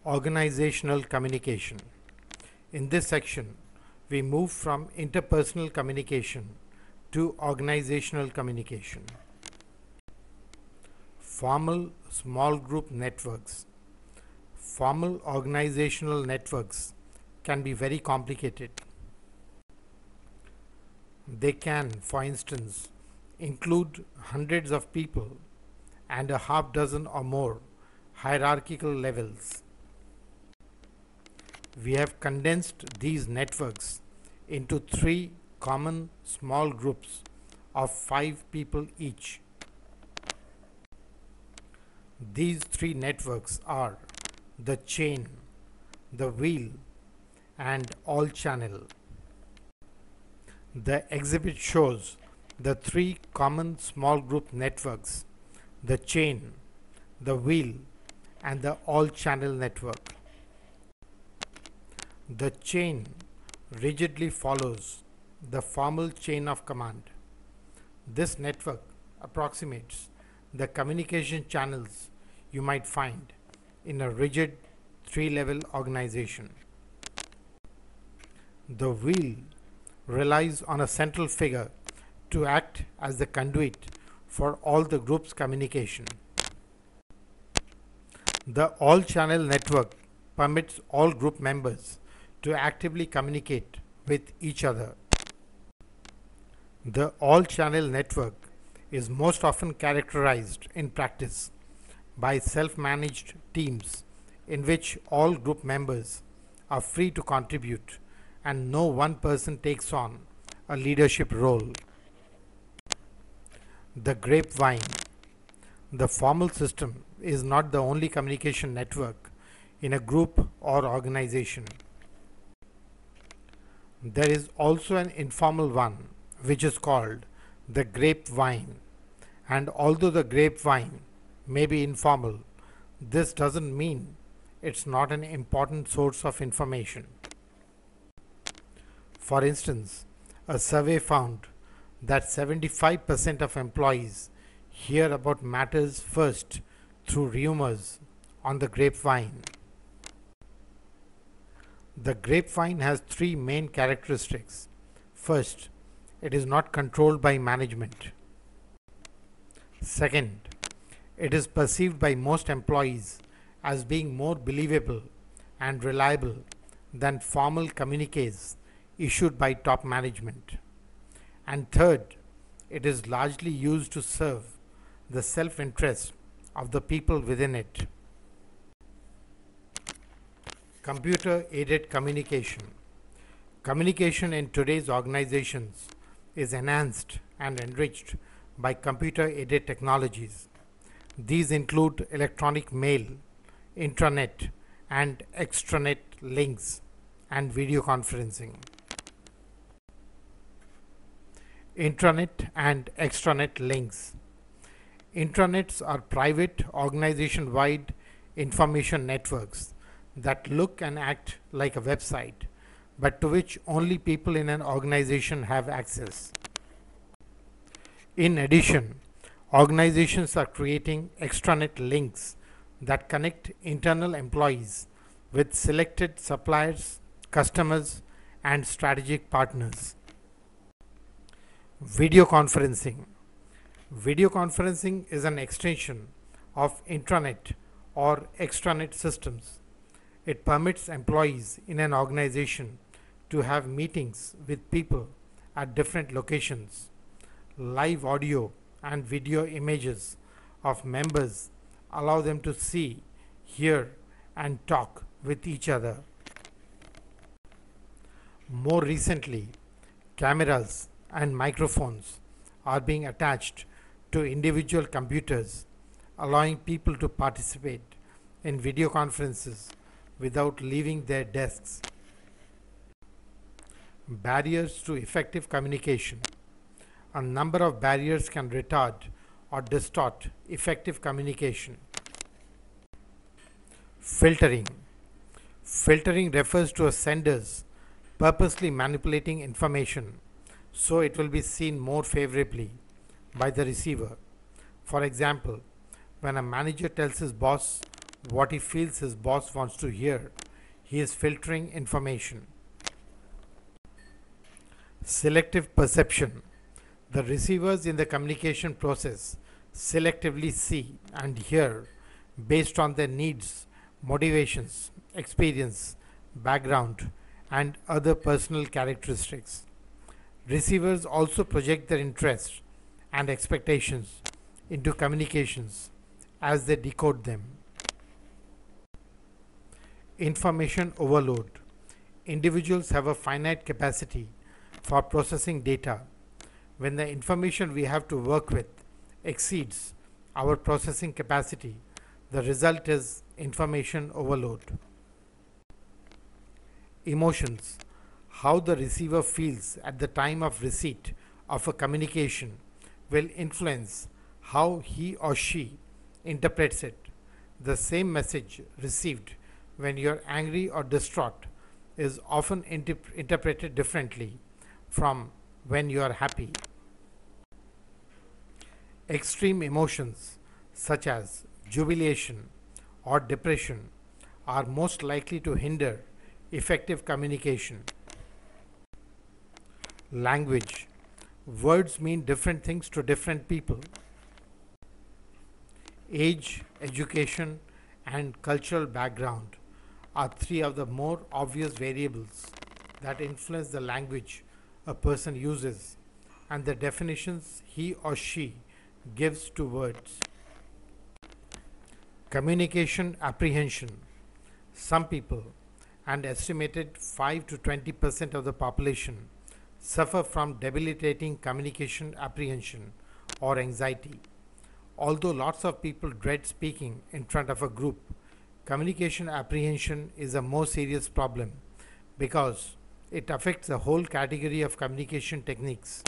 Organizational communication. In this section, we move from interpersonal communication to organizational communication. Formal small group networks. Formal organizational networks can be very complicated. They can, for instance, include hundreds of people and a half dozen or more hierarchical levels. We have condensed these networks into three common small groups of 5 people each. These three networks are the chain, the wheel, and all channel. The exhibit shows the three common small group networks, the chain, the wheel, and the all channel network. The chain rigidly follows the formal chain of command. This network approximates the communication channels you might find in a rigid 3-level organization. The wheel relies on a central figure to act as the conduit for all the group's communication. The all channel network permits all group members to actively communicate with each other. The all channel network is most often characterized in practice by self-managed teams in which all group members are free to contribute and no one person takes on a leadership role. The grapevine. The formal system is not the only communication network in a group or organization. There is also an informal one which is called the grapevine, and although the grapevine may be informal, this doesn't mean it's not an important source of information. For instance, a survey found that 75% of employees hear about matters first through rumors on the grapevine. The grapevine has three main characteristics. First, it is not controlled by management. Second, it is perceived by most employees as being more believable and reliable than formal communiques issued by top management. And third, it is largely used to serve the self-interest of the people within it. Computer-aided communication. Communication in today's organizations is enhanced and enriched by computer-aided technologies. These include electronic mail, intranet and extranet links, and video conferencing. Intranet and extranet links. Intranets are private organization-wide information networks that look and act like a website, but to which only people in an organization have access. In addition, organizations are creating extranet links that connect internal employees with selected suppliers, customers, and strategic partners. Video conferencing. Video conferencing is an extension of intranet or extranet systems. It permits employees in an organization to have meetings with people at different locations. Live audio and video images of members allow them to see, hear, and talk with each other. More recently, cameras and microphones are being attached to individual computers, allowing people to participate in video conferences without leaving their desks. Barriers to effective communication. A number of barriers can retard or distort effective communication. Filtering. Filtering refers to a sender's purposely manipulating information so it will be seen more favorably by the receiver. For example, when a manager tells his boss what he feels his boss wants to hear. He is filtering information. Selective perception. The receivers in the communication process selectively see and hear based on their needs, motivations, experience, background, and other personal characteristics. Receivers also project their interests and expectations into communications as they decode them. Information overload. Individuals have a finite capacity for processing data. When the information we have to work with exceeds our processing capacity, the result is information overload. Emotions. How the receiver feels at the time of receipt of a communication will influence how he or she interprets it. The same message received when you're angry or distraught is often interpreted differently from when you are happy. Extreme emotions such as jubilation or depression are most likely to hinder effective communication. Language. Words mean different things to different people. Age, education, and cultural background are three of the more obvious variables that influence the language a person uses and the definitions he or she gives to words. Communication apprehension. Some people, an estimated 5 to 20% of the population, suffer from debilitating communication apprehension or anxiety. Although lots of people dread speaking in front of a group, communication apprehension is a more serious problem because it affects the whole category of communication techniques.